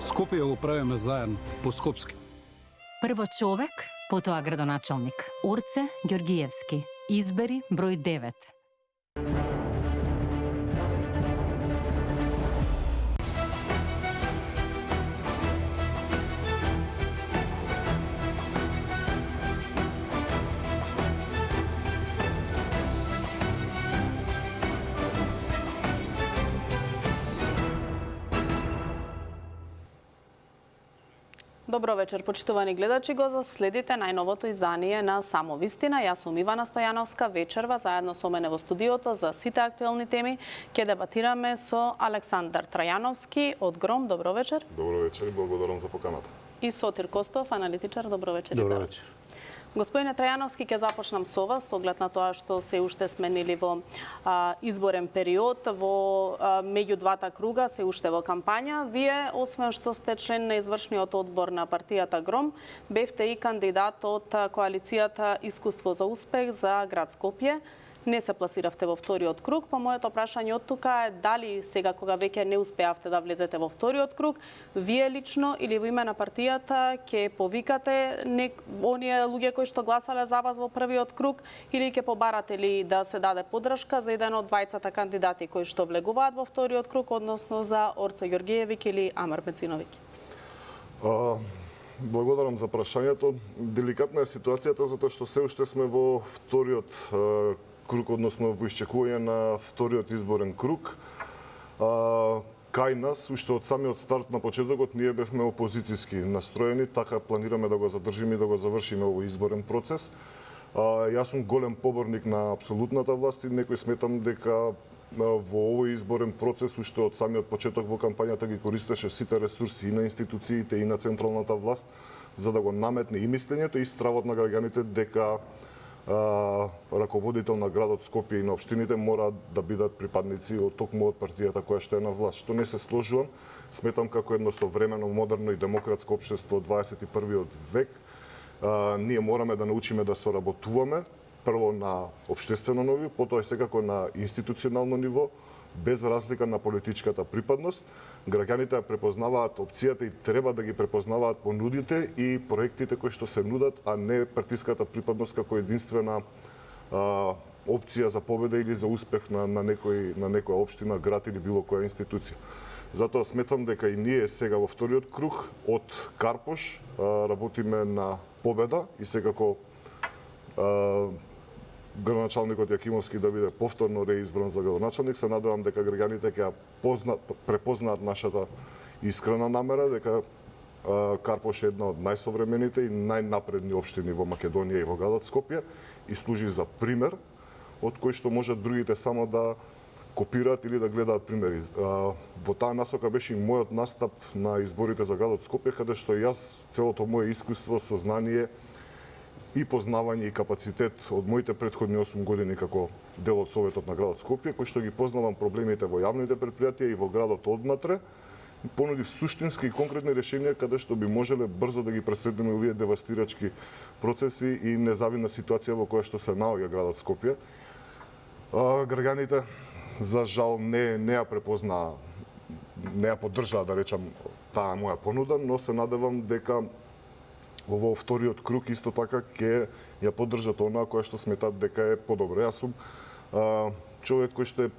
Скопје го правиме заедно, по скопски. Прво човек, потоа градоначалник. Орце Ѓоргиевски. Избери број 9. Добро вечер, почитувани гледачи, го следите најновото издание на Само вистина. Јас сум Ивана Стојановска, вечерва заедно со мене во студиото за сите актуелни теми ќе дебатираме со Александар Трајановски од Гром. Добро вечер. Добро вечер и благодарам за поканата. И Сотир Костов, аналитичар. Добро вечер. Добро вечер. Господине Трајановски, ќе започнам со вас, со оглед на тоа што се уште сме нели во изборен период, меѓу двата круга, се уште во кампања. Вие, освен што сте член на извршниот одбор на партијата Гром, бевте и кандидат од коалицијата Искуство за успех за град Скопје. Не се пласиравте во вториот круг, па моето прашање од тука е дали сега кога веќе не успеавте да влезете во вториот круг, вие лично или во име на партијата ќе повикате оние луѓе кои што гласале за вас во првиот круг или ќе побарате ли да се даде поддршка за еден од двајцата кандидати кои што влегуваат во вториот круг, односно за Орце Ѓоргиевик или Амар Мециновиќ? Благодарам за прашањето. Деликатна е ситуацијата затоа што се уште сме во вториот круг, односно во исчекување на вториот изборен круг. Кај нас, уште од самиот старт на почетокот, ние бевме опозицијски настроени, така планираме да го задржиме и да го завршиме овој изборен процес. Јас сум голем поборник на апсолутната власт и некој сметам дека во овој изборен процес, уште од самиот почеток во кампањата ги користеше сите ресурси и на институциите и на централната власт за да го наметне и мислењето и стравот на граѓаните дека раководител на градот Скопје и на општините мора да бидат припадници од токму од партијата која што е на власт. Што не се сложувам, сметам како едно современо, модерно и демократско општество од 21. век. Ние мораме да научиме да соработуваме, прво на општествено ниво, потоа секако на институционално ниво, без разлика на политичката припадност. Граѓаните ја препознаваат опцијата и треба да ги препознаваат понудите и проектите кои што се нудат, а не партиската припадност како единствена опција за победа или за успех на некоја општина, град или било која институција. Затоа сметам дека и ние сега во вториот круг од Карпош работиме на победа и секако градоначалникот Јакимовски да биде повторно реизбран за градоначалник. Се надевам дека граѓаните ќе препознаат нашата искрена намера, дека Карпош е една од најсовремените и најнапредни општини во Македонија и во градот Скопје и служи за пример од кој што можат другите само да копираат или да гледаат примери. Во таа насока беше и мојот настап на изборите за градот Скопје, каде што јас целото моје искуство, сознание и познавање и капацитет од моите претходни 8 години како дел од Советот на градот Скопје, кој што ги познавам проблемите во јавните предпријатија и во градот однатре, понудив суштински и конкретни решенија каде што би можеле брзо да ги преседнеме овие девастирачки процеси и незавидна ситуација во која што се наоѓа градот Скопје. Граѓаните за жал не ја препознаа, не ја поддржаа, да речам, таа моја понуда, но се надевам дека во вториот круг исто така ќе ја поддржат онаа која што сметат дека е подобро. Јас сум човек кој што е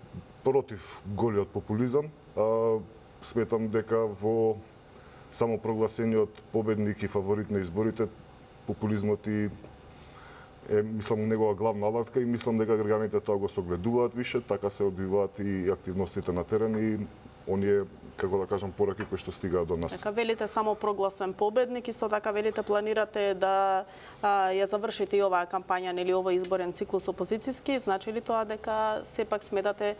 против голиот популизам. Сметам дека во самопрогласениот победник и фаворит на изборите популизмот и е, мислам, негова главна алатка и мислам дека граѓаните тоа го согледуваат више, така се одбиваат и активностите на терен и оние, како да кажам, пораки кои што стигаат до нас. Така велите само прогласен победник, исто така велите планирате да ја завршите и оваа кампања, нели овој изборен циклус опозицијски, значи ли тоа дека сепак сметате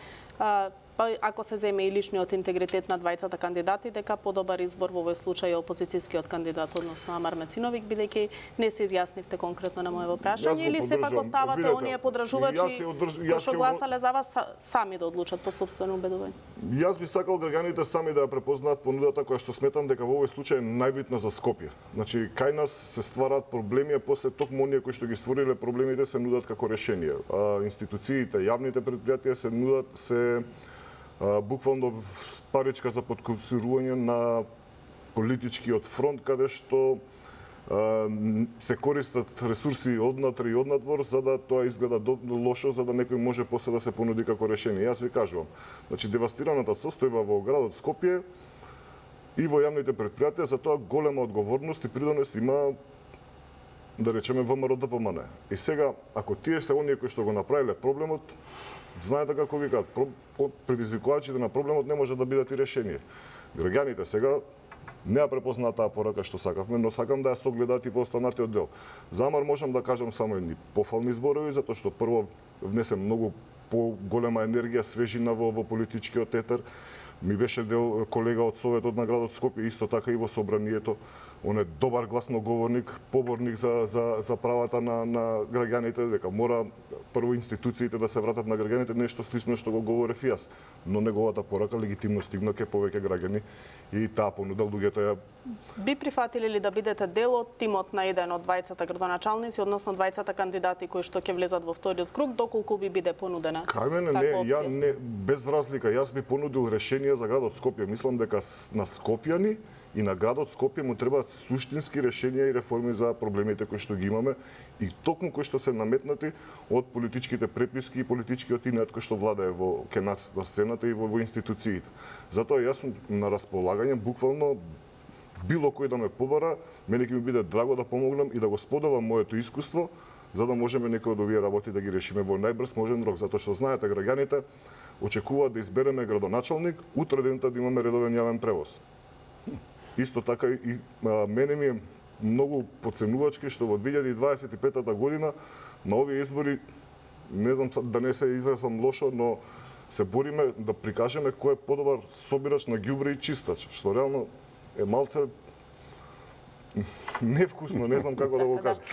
ако се земе и личниот интегритет на двајцата кандидати, дека подобар избор во овој случај е опозицијскиот кандидат, односно Амар Мециновиќ, бидејќи не се изјаснивте конкретно на моето прашање, или сепак оставате оние подражувачи кои што гласале за вас сами да одлучат по сопствено убедување? Јас би сакал граѓаните сами да ја препознаат понудата која што сметам дека во овој случај е најбитна за Скопје. Значи, кај нас се ствараат проблеми, а после токму оние кои што ги створиле проблемите се нудат како решение. Институциите, јавните предпријатија се нудат буквално паричка за подкупсирување на политичкиот фронт каде што се користат ресурси однатре и однадвор за да тоа изгледа лошо, за да некој може после да се понуди како решение. Јас ви кажувам, значи девастираната состојба во градот Скопје и во јавните предпријатија, за тоа голема одговорност и придонес има, да речеме, ВМРО ДПМН. И сега, ако тие се оние кои што го направиле проблемот, знаете како викаат, предизвикувачите на проблемот не може да бидат и решение. Граѓаните сега не ја препознаат таа порака што сакавме, но сакам да ја согледаат и во останатиот дел. За Амар можам да кажам само едни пофални зборови, затоа што прво внесе многу поголема енергија, свежина во политичкиот етер. Ми беше дел колега од Советот на градот Скопје, исто така и во собранието. Он е добар гласноговорник, поборник за правата на граѓаните, дека мора прво институциите да се вратат на граѓаните, нешто слично што го говорев и јас. Но неговата порака легитимно стигна ке повеќе граѓани и таа понуда луѓето ја. Би прифатили ли да бидете дел од тимот на еден од двајцата градоначалници, односно двајцата кандидати кои што ќе влезат во вториот круг, доколку би биде понудена? Кај мене не, ја не, без разлика, јас би понудил решение за градот Скопје. Мислам дека на скопјани и на градот Скопје му требаат суштински решенија и реформи за проблемите кои што ги имаме и токму кои што се наметнати од политичките преписки и политичкиот инат кој што владее ке нас на сцената и во институциите. Затоа јас сум на располагање буквално било кој да ме побара, мене ќе ми биде драго да помогнам и да го споделам моето искуство, за да можеме некои од овие работи да ги решиме во најбрз можен рок, затоа што знаете граѓаните очекуваат да избереме градоначалник, утре дента да имаме редовен јавен превоз. Исто така и мене ми е многу подценувачки што во 2025 година на овие избори, не знам да не се изразам лошо, но се бориме да прикажеме кој е подобар собирач на ѓубре и чистач, што реално е малце невкусно, не знам како да го кажам.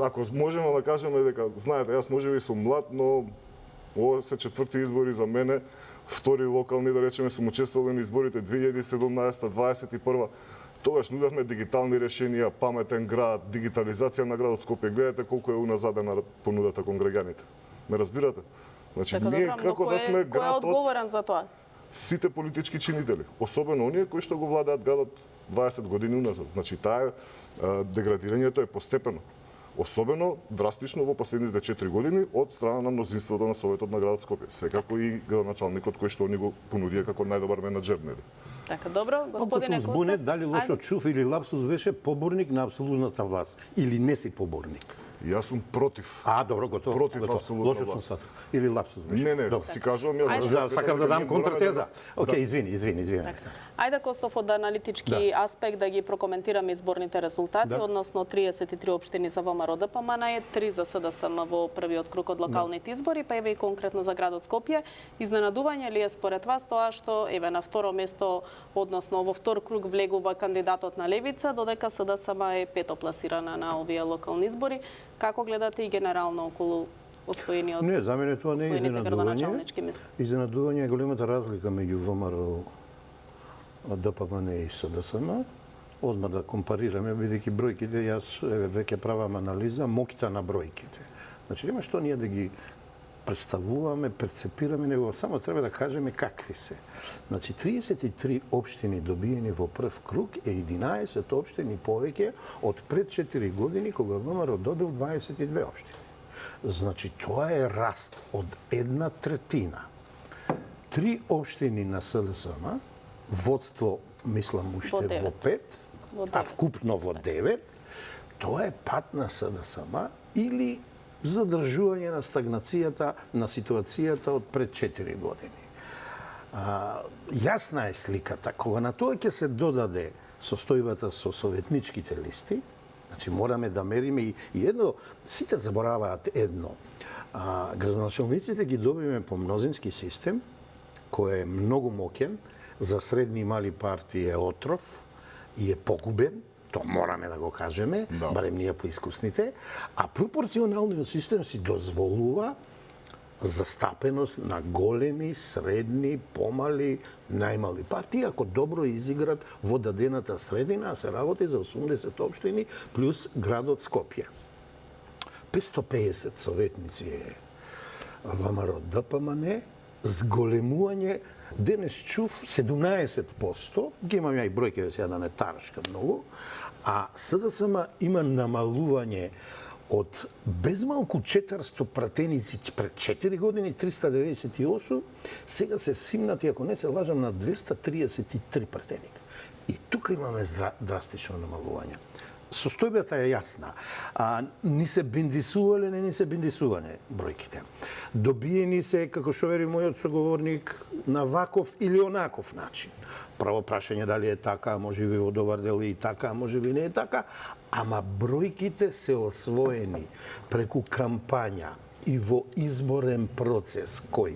Ако можеме да кажеме дека, знаете, јас можеби сум млад, но ова се четврти избори за мене, втори локални, да речеме, сум учествувал на изборите 2017-2021. Тогаш нудевме дигитални решенија, паметен град, дигитализација на градот Скопје. Гледате колку е уназадена понудата кон граѓаните. Ме разбирате? Значи, така, ние добро, како да сме кој е одговорен за тоа? Сите политички чинители, особено оние кои што го владеат градот 20 години уназад. Значи, таа деградирањето е постепено. Особено драстично во последните 4 години од страна на мнозинството на Советот на градот Скопје. Секако и градоначалникот кој што они го понудија како најдобар менаџер, нели? Така, добро, господине Костов. Збуне, дали лошо чув или лапсус беше поборник на апсолутната власт или не си поборник? Јас сум против. Добро, готово. Против апсолутна лошо власт. сум сватил. Или лапсус беше. Не, добро. си кажувам ја. Сакам да дам контратеза. Океј, извини. Ајде, Костов, од аналитички аспект да ги прокоментираме изборните резултати, односно 33 општини за ВМРО ДПМН, 3 за СДСМ во првиот круг од локалните избори, па еве и конкретно за градот Скопје. Изненадување ли е според вас тоа што еве на второ место, односно во втор круг влегува кандидатот на Левица, додека СДСМ е пето пласирана на овие локални избори? Како гледате и генерално околу освоениот? Не, за мене тоа не е изненадување. Изненадување е големата разлика меѓу ВМРО ДПМН и СДСМ. Одма да компарираме, бидејќи бројките, јас веќе правам анализа, моќта на бројките. Значи, нема што ние да ги представуваме, перцепираме, него само треба да кажеме какви се. Значи, 33 општини добиени во прв круг е 11 општини повеќе од пред 4 години, кога ВМРО добил 22 општини. Значи, тоа е раст од 1/3. 3 општини на СДСМ, водство, мислам, уште во 5, а вкупно во 9, тоа е пат на СДСМ или задржување на стагнацијата на ситуацијата од пред 4 години. Јасна е сликата. Кога на тоа ќе се додаде состојбата со советничките листи, значи мораме да мериме и едно, сите забораваат едно. Градоначалниците ги добиме по мнозински систем, кој е многу моќен, за средни и мали партии е отров и е погубен, тоа мораме да го кажеме, барем ние поискусните, а пропорционалниот систем си дозволува застапеност на големи, средни, помали, најмали партии, ако добро изиграт во дадената средина, а се работи за 80 општини плюс градот Скопје. 550 советници е ВМРО ДПМН, зголемување, денес чув 17%, ги имам ја и бројке сега да не тарашка многу, а СДСМ има намалување од безмалку 400 пратеници пред 4 години, 398, сега се симнати, ако не се лажам, на 233 пратеника. И тука имаме драстично намалување. Состојбата е јасна. Ни се бендисувале, не ни се бендисуване бројките. Добиени се, како што вери мојот соговорник, на ваков или онаков начин. Право прашање дали е така, може би во добар дел и така, може би не е така, ама бројките се освоени преку кампања и во изборен процес кој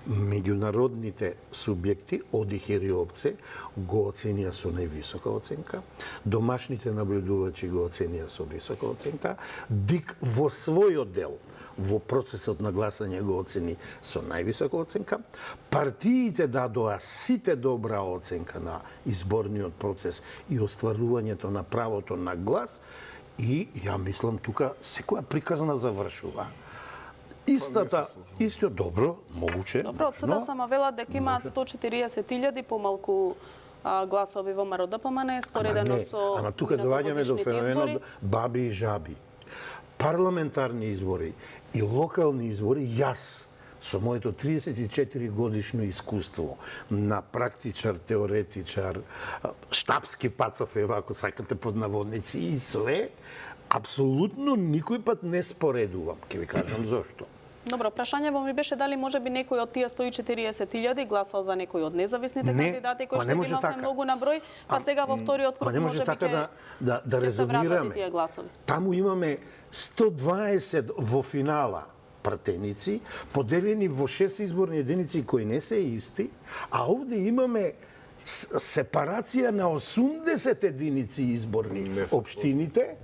меѓународните субјекти, одих и Риопце, го оценија со највисока оценка, домашните наблюдувачи го оценија со висока оценка, ДИК во својот дел во процесот на гласање го оцени со највисока оценка, партиите дадоа сите добра оценка на изборниот процес и остварувањето на правото на глас и ја мислам тука секоја приказна завршува. Исто добро, могуче. Добро, од СДСМ велат дека имаат 140.000 помалку гласови во МРО-ДПМН, споредено со ама тука доаѓаме до феноменот баби и жаби. Парламентарни избори и локални избори, јас со моето 34 годишно искуство на практичар, теоретичар, штапски пацов, ако сакате под наводници и све, апсолутно никој пат не споредувам. Ќе ви кажам зошто. Добро, прашањето ми беше дали може би некој од тие 140.000 гласал за некој од независните кандидати кои што ги имавме многу на број, па сега во вториот круг може би така да резонираме. Тие гласови. Таму имаме 120 во финала пратеници, поделени во 6 изборни единици кои не се исти, а овде имаме сепарација на 80 единици изборни општините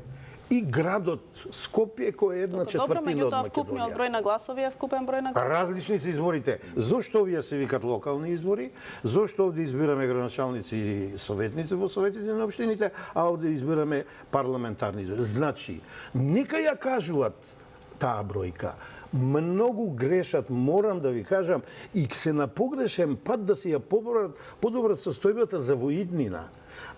и градот Скопје кој е една четвртина од Македонија. Добро, меѓутоа вкупниот број на гласови е вкупен број на гласови. Различни се изборите. Зошто овие се викат локални избори? Зошто овде избираме градоначалници и советници во советите на општините, а овде избираме парламентарни избори? Значи, нека ја кажуваат таа бројка. Многу грешат, морам да ви кажам, и се на погрешен пат да си ја подобрат состојбата за воиднина.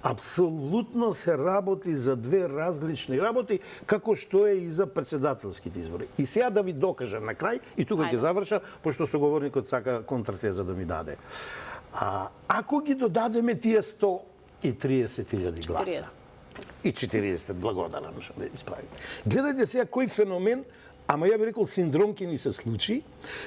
Апсолутно се работи за две различни работи, како што е и за председателските избори. И сега да ви докажам на крај, и тука ќе завршам, пошто соговорникот сака контратеза да ми даде. Ако ги додадеме тие 130.000 гласа, и 40, благодарам што ме исправите. Гледате сега кој феномен, ама ја би рекол синдром ќе ни се случи,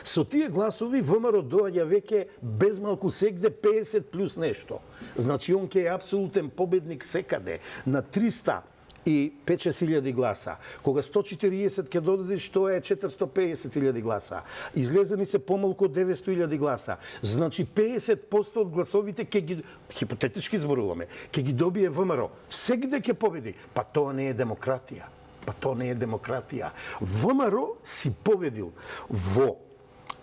со тие гласови ВМРО доаѓа веќе безмалку сегде 50 плюс нешто. Значи он ќе е апсолутен победник секаде на 305.000 гласа. Кога 140 ќе додаде, што е 450.000 гласа. Излезени се помалку од 900.000 гласа. Значи 50% од гласовите ќе ги, хипотетички зборуваме, ќе ги добие ВМРО. Сегде ќе победи. Па тоа не е демократија. Па тоа не е демократија. ВМРО си победил во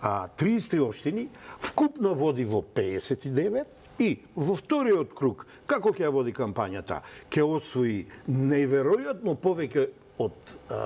33 општини, вкупно води во 59 и во вториот круг, како ќе ја води кампањата, ќе освои неверојатно повеќе од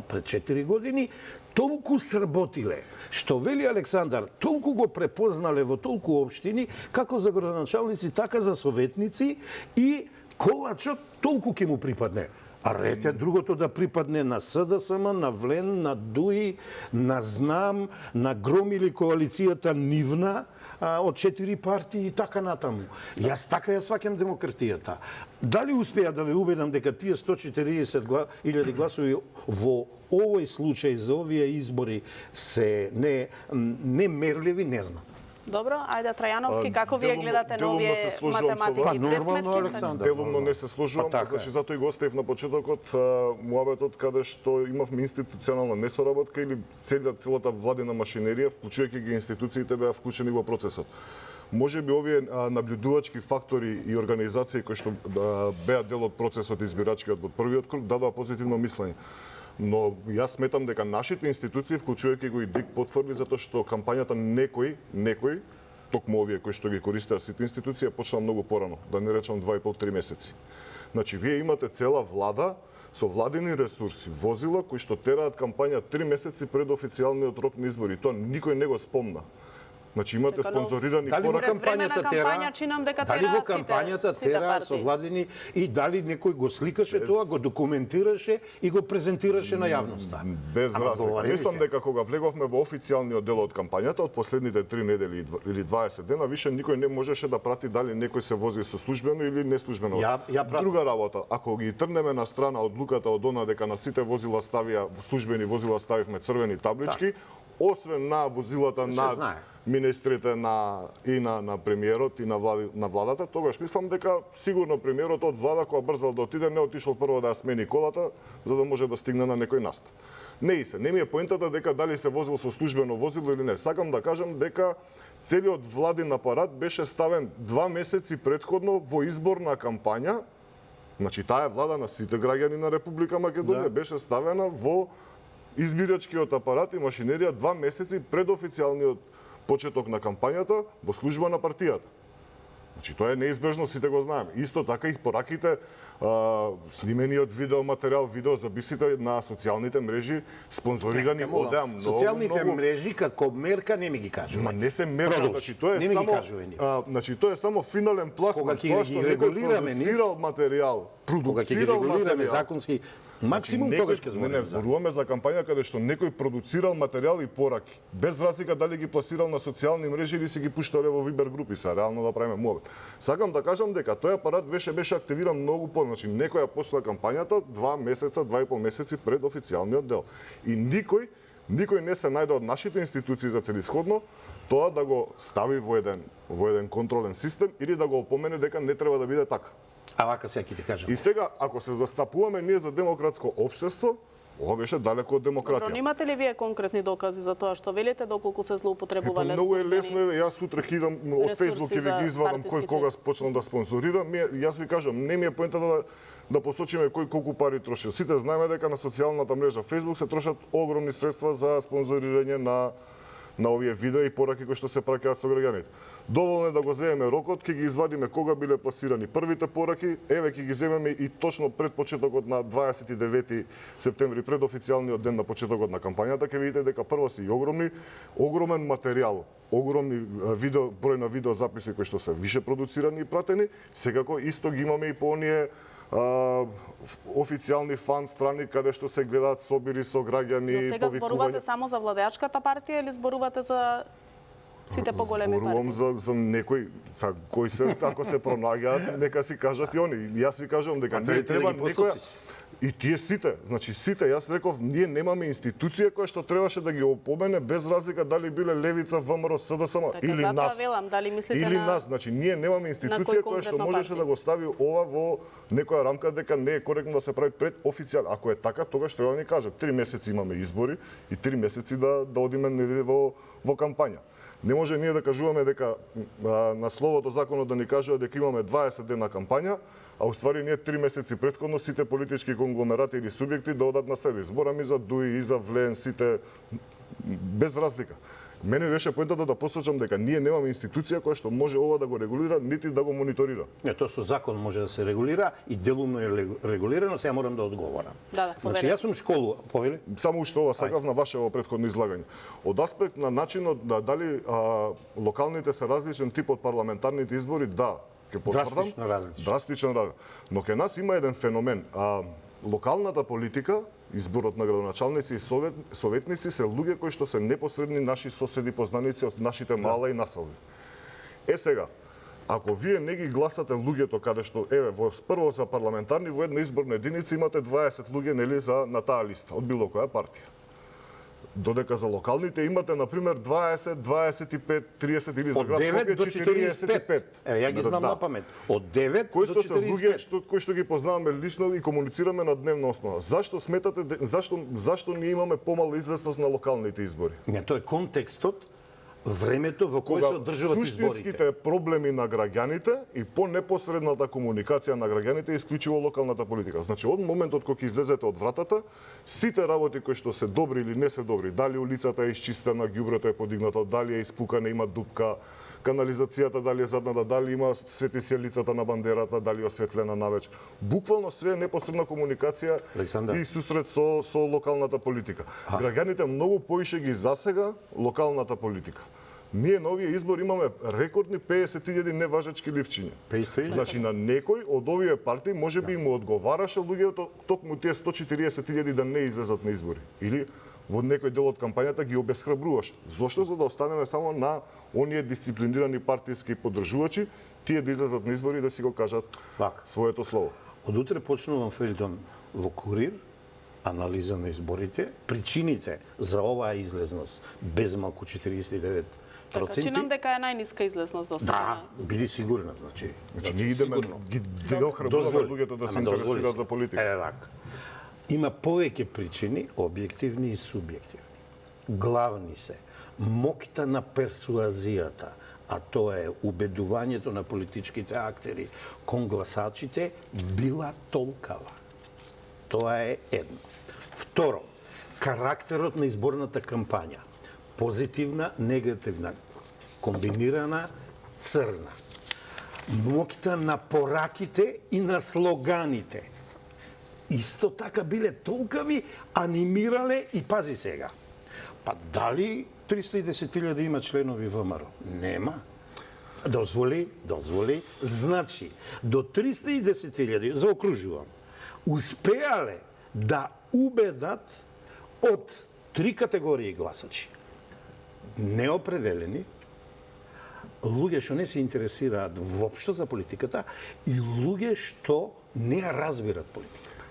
пред 4 години, толку сработиле, што вели Александар, толку го препознале во толку општини, како за градоначалници, така за советници и колачот толку ќе му припадне. А рете другото да припадне на СДСМ, на Влен, на ДУИ, на ЗНАМ, на Гром или коалицијата Нивна од 4 партии и така натаму. Јас така ја сваќам демократијата. Дали успеа да ве убедам дека тие 140.000 гласови во овој случај за овие избори се не мерливи, не знам. Добро, ајде Трајановски, како вие гледате на овие математички пресметки? Делумно не се служувам, значи затоа и го оставив на почетокот муабетот каде што имавме институционална несоработка или целата владина машинерија, вклучувајќи ги институциите, беа вклучени во процесот. Може би овие наблюдувачки фактори и организации кои што беа дел од процесот избирачкиот во првиот круг дадоа позитивно мислење. Но јас сметам дека нашите институции, вклучувајќи го и ДИК, потврди затоа што кампањата некој, токму овие кои што ги користеа сите институции, почна многу порано, да не речам 2,5-3 месеци. Значи, вие имате цела влада со владини ресурси, возила кои што тераат кампања 3 месеци пред официјалниот рок на избори. Тоа никој не го спомна. Значи имате спонзорирани Дали во пораки. кампањата кампања чинам дека дали во тераа кампањата сите тераа со партии. владини и дали некој го сликаше тоа, го документираше и го презентираше на јавноста? Без Ама разлика. говори ли Мислам се? дека кога влеговме во официјалниот дел од кампањата, од последните 3 недели или 20 дена, више никој не можеше да прати дали некој се вози со службено или неслужбено. Ја пратам. Друга работа, ако ги трнеме на страна одлуката од она дека на сите возила ставија, службени возила ставивме црвени таблички, освен на возилата Се на знае. министрите на премиерот и на владата, тогаш мислам дека сигурно премиерот од влада кога брзал да отиде, не отишол прво да ја смени колата, за да може да стигне на некој настан. Не ми е поентата дека дали се возил со службено возило или не. Сакам да кажам дека целиот владин апарат беше ставен 2 месеци претходно во изборна кампања. Значи таа е влада на сите граѓани на Република Македонија, беше ставена во избирачкиот апарат и машинерија 2 месеци пред официјалниот почеток на кампањата во служба на партијата. Значи тоа е неизбежно, сите го знаеме. Исто така и пораките, снимениот видеоматеријал, видеозаписите на социјалните мрежи, спонзорирани одеа многу. Социјалните мрежи како мерка не ми ги кажува. Ма не се мерка, Продолжи. значи тоа е Не ми ги само кажува нив. значи тоа е само финален пласман, Кога ќе тоа ги што некој регулираме нив, продуцирал материјал, Кога ќе ги регулираме законски максимум, тогаш ќе збориме. Не зборуваме за кампања каде што некој продуцирал материјал и пораки, без разлика дали ги пласирал на социјални мрежи или си ги пуштале во Вибер групи, са реално да правиме муабет. Сакам да кажам дека тој апарат беше активиран многу значи некоја почна кампањата 2 месеца, 2,5 месеци пред официјалниот дел. И никој не се најде од нашите институции за целисходно тоа да го стави во еден контролен систем или да го опомене дека не треба да биде така. А вака сега ќе ти кажам. И сега, ако се застапуваме ние за демократско општество, ова беше далеко од демократија. Добро, имате ли вие конкретни докази за тоа што велите доколку се злоупотребувале Многу е службени лесно, јас сутре идам од ресурси Facebook и за ви ги извадам кој партиски кога цели? почнал да спонзорира. Јас ви кажам, не ми е поентата да посочиме кој колку пари троши. Сите знаеме дека на социјалната мрежа Facebook се трошат огромни средства за спонзорирање на овие видеа и пораки кои што се праќаат со граѓаните. Доволно е да го земеме рокот, ќе ги извадиме кога биле пласирани првите пораки, еве ќе ги земеме и точно пред почетокот на 29 септември, пред официјалниот ден на почетокот на кампањата, ќе видите дека прво се и огромен материјал, огромни број на видеозаписи кои што се више продуцирани и пратени, секако исто ги имаме и по оние официјални фан страни каде што се гледаат собири со граѓани, Но сега зборувате само за владеачката партија или зборувате за сите поголеми Зборувам партии? за некој, кои се, ако се пронаѓаат, нека си кажат и они. Јас ви кажувам дека не треба некоја... И тие сите, значи сите, јас реков, ние немаме институција која што требаше да ги опомене без разлика дали биле Левица, ВМРО, СДСМ Така, или затоа нас. велам, дали мислите или на- нас, значи ние немаме институција која што конкретно можеше партија? да го стави ова во некоја рамка дека не е коректно да се прави пред официјал. Ако е така, тогаш треба да ни кажат 3 месеци имаме избори и 3 месеци да одиме нели во кампања. Не може ние да кажуваме дека на словото законот да ни кажува дека имаме 20 дена кампања, а уствари ние 3 месеци претходно сите политички конгломерати или субјекти да одат на следи. Зборам и за ДУИ, и за ВЛЕН, сите без разлика. Мене беше поентата да посочам дека ние немаме институција која што може ова да го регулира, нити да го мониторира. Не, тоа со закон може да се регулира и делумно е регулирано, сега морам да одговорам. Да, Значи, поверете. јас сум школу, повели? Само уште ова сакав на вашето претходно излагање. Од аспект на начинот да дали локалните се различен тип од парламентарните избори, да, ќе потврдам. Драстично различен. Драстичен различен. Но кај нас има еден феномен. Локалната политика, изборот на градоначалници и советници се луѓе кои што се непосредни наши соседи, познаници од нашите мала и населби. Сега, ако вие не ги гласате луѓето каде што еве прво за парламентарни во една изборна единица имате 20 луѓе нели на таа листа од било која партија. Додека за локалните имате на пример 20, 25, 30 или за Од град 9 Скопје до 45. 45. Еве, ја ги знам на памет. Од 9 Кои до што се луѓе 45. кои што ги познаваме лично и комуницираме на дневна основа. Зашто сметате зашто ние имаме помала известност на локалните избори? Не, тоа е контекстот, времето во кое се одржуват изборите. суштинските проблеми на граѓаните и по непосредната комуникација на граѓаните е исклучиво локалната политика. Значи од моментот кога ќе излезете од вратата, сите работи кои што се добри или не се добри, дали улицата е исчистена, ѓубрето е подигнато, дали е испукана, има дупка, канализацијата дали е задната, дали има свети се лицата на бандерата, дали е осветлена навеќе. Буквално све е непосредна комуникација Александар. и сусрет со локалната политика. Граѓаните многу поише ги засега локалната политика. Ние на овие избори имаме рекордни 50.000 неважечки ливчиња. 50.000? Значи на некој од овие партии може би му одговараше луѓето токму тие 140.000 да не излезат на избори. Или во некој дел од кампањата ги обесхрабруваше. Зошто? За да останеме само на оние дисциплинирани партиски поддржувачи, тие да излезат на избори и да си го кажат своето слово. Од утре почнувам фелтон во Курир, анализа на изборите, причините за оваа излезност без малку 49%. Така, чинам дека е најниска излезност до сега. Да, биди сигурна, значи. Значи ние идеме ги охрабруваме луѓето да се интересираат за политика. Еве вака. Има повеќе причини, објективни и субјективни. Главни се моќта на персуазијата, а тоа е убедувањето на политичките актери кон гласачите била толкава. Тоа е едно. Второ, карактерот на изборната кампања. Позитивна, негативна, комбинирана, црна. Моќта на пораките и на слоганите. Исто така биле толкави, анимирале и пази сега. Па дали 310.000 има членови ВМРО? Нема. Дозволи. Значи, до 310.000, заокружувам, успеале да убедат од 3 категории гласачи. Неопределени, луѓе што не се интересираат воопшто за политиката и луѓе што не ја разбират политиката.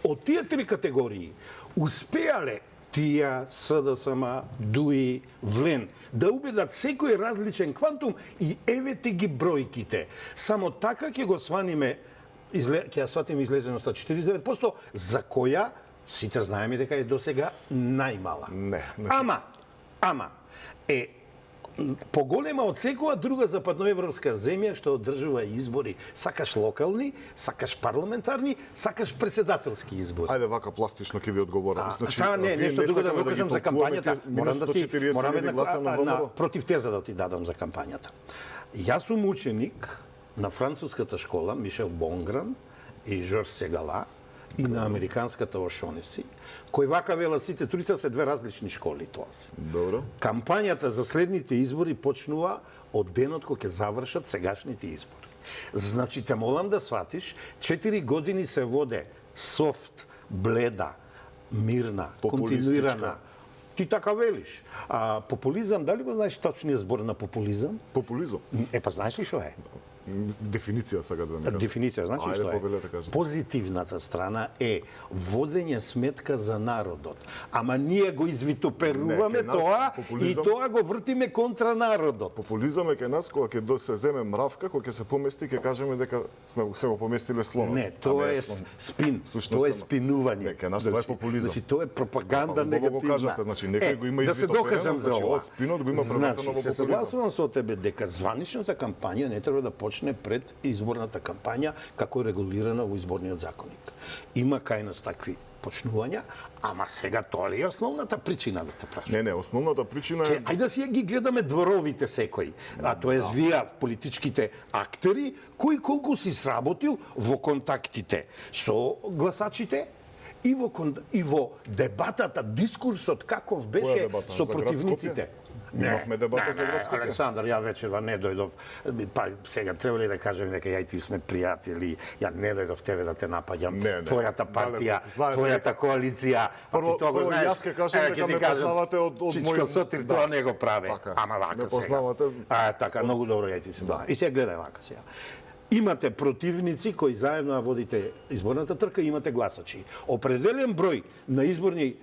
Од тие 3 категории успеале Тија, СДСМ, ДУИ, ВЛЕН да убедат секој различен квантум и евете ги бројките. Само така ќе го сваниме, ќе ја сватиме излезеноста 49%, за која сите знаеме дека е досега најмала. Не. Ама е поголема од секоја друга западноевропска земја што одржува избори, сакаш локални, сакаш парламентарни, сакаш председателски избори. Ајде вака пластично ќе ви одговорам. Значи, не, нешто друго да го кажам за кампањата. Морам противтеза да ти дадам за кампањата. Јас сум ученик на француската школа Мишел Бонгран и Жорж Сегала и на американската Ошонеси, кој вака вела сите тројца се две различни школи тоа се. Добро. Кампањата за следните избори почнува од денот кога ќе завршат сегашните избори. Значи те молам да сватиш, 4 години се воде софт, бледа, мирна, континуирана. Ти така велиш. А популизам, дали го знаеш точниот збор на популизам? Популизам. Па знаеш ли што е? Дефиниција сега да ми кажеш. Дефиниција, значи што е? Позитивната страна е водење сметка за народот. Ама ние го извитоперуваме тоа и тоа го вртиме контра народот. Популизам е кај нас кога ќе се земе мравка, кога ќе се помести, ќе кажеме дека се го поместиле слонот. Не, тоа е спин, тоа е спинување. Кај нас тоа е популизам. Значи тоа е пропаганда негативна. Го кажавте, значи некој го има извитоперено, значи од спинот го има превратено во популизам. Се согласувам со тебе дека званичната кампања не треба да почне пред изборната кампања како регулирана во изборниот законник. Има кај нас такви почнувања, ама сега тоа ли е основната причина да те прашам? Не, основната причина е... Ајде да си ги гледаме дворовите секој, тоа е вие политичките актери, кој колку си сработил во контактите со гласачите и во дебатата, дискурсот каков беше со противниците. Имавме дебата за град Скопје. Александар, ја вечерва не дојдов. Па сега треба ли да кажем дека ја и ти сме пријатели, ја не дојдов тебе да те напаѓам. Твојата партија, твојата коалиција. Прво јас ќе кажам дека ме познавате од мој Чичко Сотир тоа не го прави. Ама вака сега. Така, многу добро ја ти се. И сега гледај вака сега. Имате противници кои заедно водите изборната трка, имате гласачи. Определен број на изборни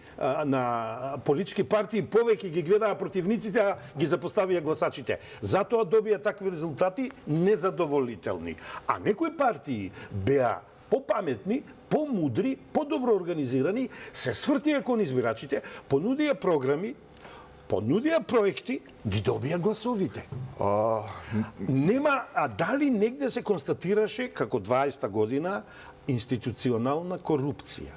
на политички партии повеќе ги гледаа противниците, а ги запоставија гласачите. Затоа добија такви резултати незадоволителни. А некои партии беа попаметни, помудри, подобро организирани, се свртија кон избирачите, понудија програми, понудија проекти, ги добија гласовите. Нема, а дали негде се констатираше, како 20-та година, институционална корупција?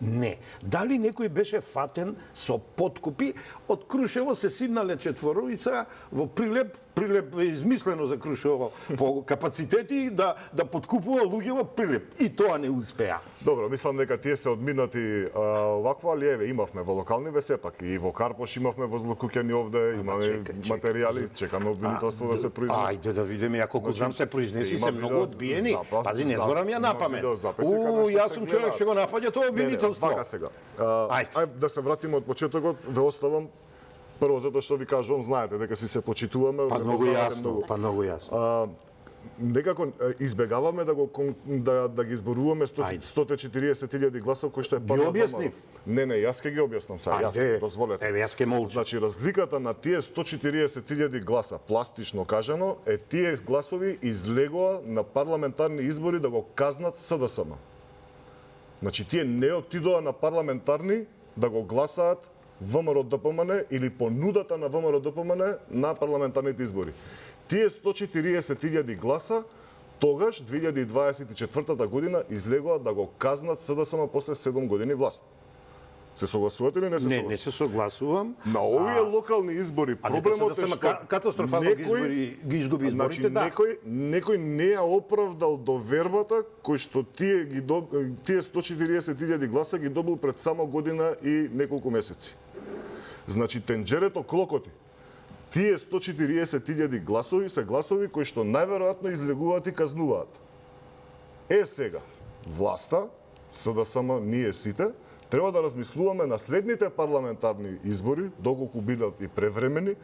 Не. Дали некој беше фатен со подкупи? Од Крушево се сиднале четворица во Прилеп Прилеп е измислено за Крушево по капацитети да подкупува луѓе од Прилеп. И тоа не успеа. Добро, мислам дека тие се одминати ваква, али еве имавме во локалниве сепак и во Карпош имавме во Злокуќани овде, имаме материјали, чекаме обвинителство да се произнесе. Ајде да видиме, ја колку знам се произнеси, има се многу видео, одбиени. записи, Пази, не зборам ја има напамет. видео записи каде што Јас се сум гледа. човек што го напаѓа тоа обвинителство. Вака сега. Ајде. Ајде да се вратиме од почетокот, ве оставам прво затоа што ви кажувам, знаете дека си се почитуваме. Па ве многу познавате јасно, многу. па многу јасно. Некако избегаваме да ги зборуваме 140.000 гласа кои што е Ги објаснив? Не, јас ќе ги објаснам сега. Јас дозволете. Еве, јас ќе молчам. Значи, разликата на тие 140.000 гласа, пластично кажано, е тие гласови излегоа на парламентарни избори да го казнат СДСМ. Значи, тие не отидоа на парламентарни да го гласаат ВМРО ДПМН или понудата на ВМРО ДПМН на парламентарните избори. Тие 140.000 гласа тогаш 2024 година излегоа да го казнат СДСМ после 7 години власт. Се согласувате или не се согласувате? Не се согласувам. На овие локални избори проблемот е што катастрофално ги изгуби изборите, значи, да. некој не ја оправдал довербата кој што тие 140.000 гласа ги добил пред само година и неколку месеци. Значи тенџерето клокоти. Тие 140.000 гласови се гласови кои што најверојатно излегуваат и казнуваат. Сега, власта, СДСМ, ние сите, треба да размислуваме на следните парламентарни избори, доколку бидат и превремени.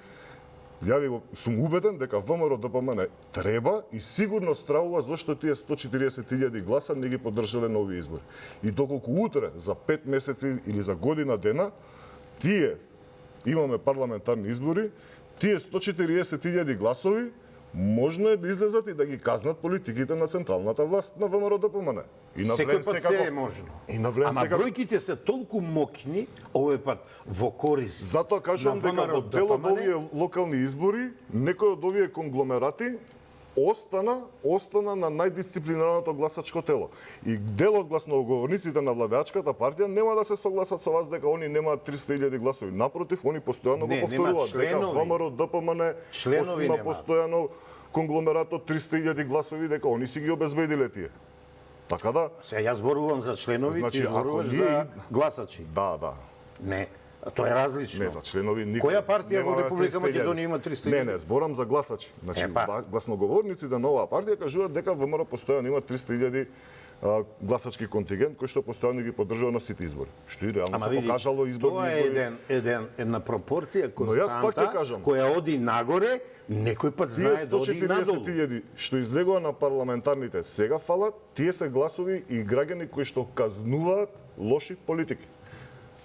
Сум убеден дека ВМРО ДПМН треба и сигурно стравува зашто тие 140.000 гласа не ги поддржале на овие избори. И доколку утре, за 5 месеци или за година дена, тие имаме парламентарни избори, тие 140.000 гласови можно е да излезат и да ги казнат политиките на централната власт на ВМРО ДПМН. И на Секој пат се е можно. И на влен Ама секако. бројките се толку мокни, овој пат во корист. Затоа кажувам на дека ВМРО во дел од ДПМН. овие локални избори, некој од овие конгломерати остана на најдисциплинираното гласачко тело. И дел од гласноговорниците на владеачката партија нема да се согласат со вас дека они немаат 300.000 гласови. Напротив, они постојано го Не, повторуваат дека членови. ВМРО ДПМН Членови има нема. постојано конгломерат од 300.000 гласови, дека они си ги обезбедиле тие. Така да, Се јас зборувам за членови, Значи, ти ако зборуваш ние- за гласачи. да. Не, тоа е различно. Не, за членови никој. Која партија во нема Република 300.000. Македонија има 300.000? Не, зборам за гласачи. Значи, Епа. гласноговорниците на оваа партија кажуваат дека ВМРО постојано има 300.000 гласачки контингент кој што постојано ги поддржува на сите избори. Што и реално Ама се види, покажало изборни тоа е избори. една пропорција јас пак ќе константа кажам. која оди нагоре, некој пат Тие знае да оди надолу. 140.000 што излегува на парламентарните сега фалат, тие се гласови и граѓани кои што казнуваат лоши политики.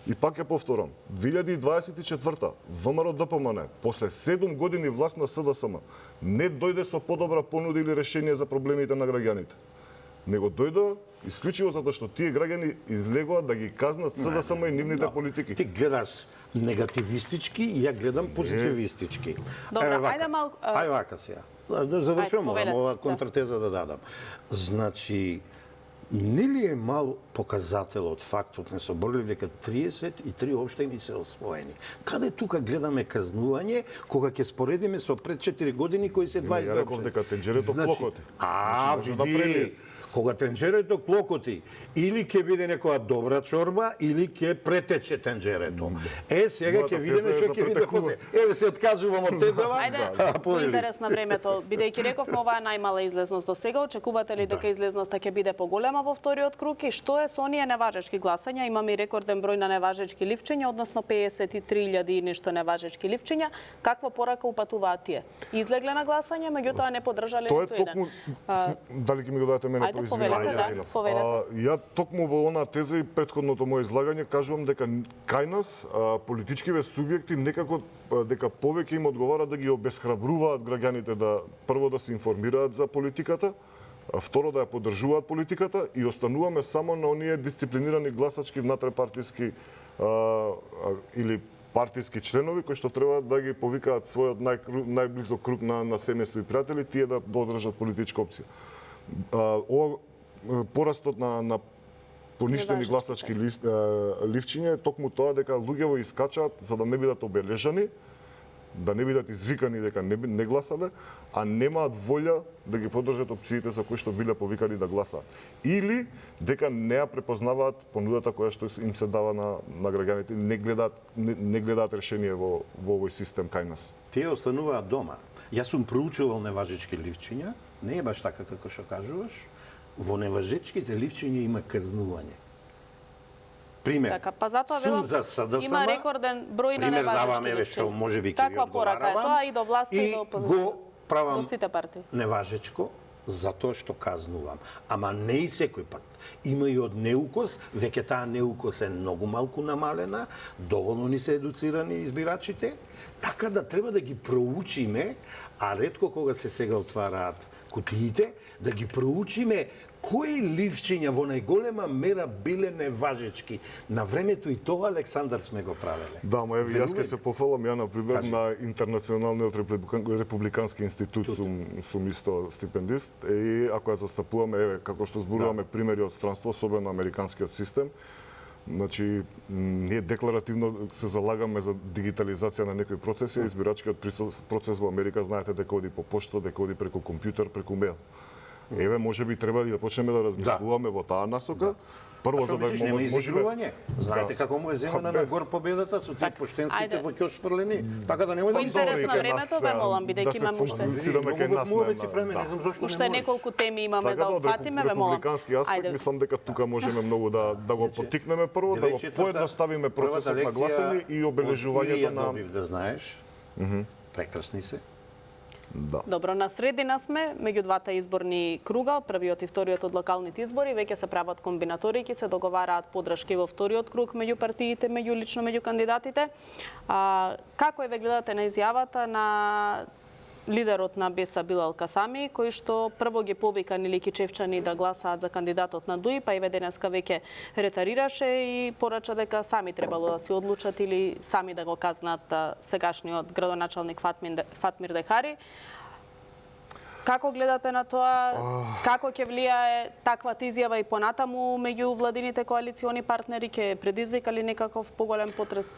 И пак ја повторам, 2024 ВМРО ДПМН после 7 години власт на СДСМ не дојде со подобра понуда или решение за проблемите на граѓаните. Него дојде исклучиво затоа што тие граѓани излегоа да ги казнат СДСМ и нивните политики. Ти гледаш негативистички и ја гледам позитивистички. Добра, Еве вака. ајде малку, Ајде вака сега. Да завршувам, Ајде, повелете, ова да. контратеза да дадам. Значи, не ли е мал показател од фактот не соборили дека 33 општини се освоени? Каде тука гледаме казнување кога ќе споредиме со пред 4 години кои се 22 ја реков дека тенџерето клокоти. Значи, може да види, премине. кога тенџерето клокоти, или ќе биде некоја добра чорба, или ќе претече тенџерето. Сега Мојата ќе видиме теза е што за ќе биде претекување. после. Еве се откажувам од тезава. Ајде, по повели. интерес на времето, бидејќи рековме ова е најмала излезност до сега, очекувате ли дека излезноста ќе биде поголема во вториот круг и што е со оние неважечки гласања? Имаме и рекорден број на неважечки ливчиња, односно 53.000 и нешто неважечки ливчиња. Каква порака упатуваат тие? Излегле на гласање, меѓутоа не поддржале Тоа е ниту еден. токму дали ќе ми го дадете мене Ајде, извинете, повелете, да, Јанов. повелете. Ја токму во онаа теза и претходното моје излагање кажувам дека кај нас политичкиве субјекти некако дека повеќе им одговара да ги обесхрабруваат граѓаните да прво да се информираат за политиката, второ да ја поддржуваат политиката и остануваме само на оние дисциплинирани гласачки внатрепартиски или партиски членови кои што треба да ги повикаат својот најблизок круг на семејство и пријатели, тие да подржат политичка опција. Ова порастот на поништени Неважечки, гласачки ливчиња е токму тоа дека луѓе искачаат за да не бидат обележани да не бидат извикани дека не гласале, а немаат волја да ги поддржат опциите за кои што биле повикани да гласаат. Или дека не ја препознаваат понудата која што им се дава на граѓаните, не гледаат решение во овој систем кај нас. Тие остануваат дома. Јас сум проучувал неважечки ливчиња, не е баш така како што кажуваш. Во неважечките ливчиња има казнување. Пример. Така, па затоа сум велам, за СДСМ, има рекорден број на пример неважечки даваме ве што ливчиња. можеби ќе ви Каква порака е тоа и до власта и до опозиција? го правам До сите партии. неважечко затоа што казнувам. Ама не и секој пат. Има и од неукос, веќе таа неукос е многу малку намалена, доволно ни се едуцирани избирачите, така да треба да ги проучиме, а ретко кога се сега отвараат кутиите, да ги проучиме кои ливчиња во најголема мера биле неважечки. На времето и тоа Александар сме го правеле. Да, ма еви, јас ке се пофалам, ја например на Интернационалниот републикански институт сум исто стипендист и ако ја застапуваме, еве, како што зборуваме примери од странство, особено американскиот систем, значи, ние декларативно се залагаме за дигитализација на некои процеси, избирачкиот процес во Америка знаете дека оди по пошта, дека оди преку компјутер, преку мејл. Еве, можеби треба да почнеме да размислуваме во таа насока. Прво за да можеме. Знаете како му е земена на гор победата со тие поштенските во ќош фрлени, така да нема да По интерес на времето ве молам, бидејќи имам уште. Уште неколку теми имаме да опфатиме, ве молам. Републикански аспект, мислам дека тука можеме многу да го поттикнеме прво, да го поедноставиме процесот на гласање и обележувањето на... Добив да знаеш, прекрасни се. Да. Добро, на средина сме, меѓу двата изборни круга, првиот и вториот од локалните избори, веќе се прават комбинаторики, се договараат поддршки во вториот круг меѓу партиите, лично меѓу кандидатите. Како ве гледате на изјавата на лидерот на БЕСА Билал Касами, кој што прво ги повика Ликичевчани да гласаат за кандидатот на ДУИ, па и денеска веќе ретарираше и порача дека сами требало да се одлучат или сами да го казнат сегашниот градоначалник Фатмир Дехари. Како гледате на тоа? Како ќе влијае таквата изјава и понатаму меѓу владините коалициони партнери? Ќе предизвика ли некаков поголем потрес?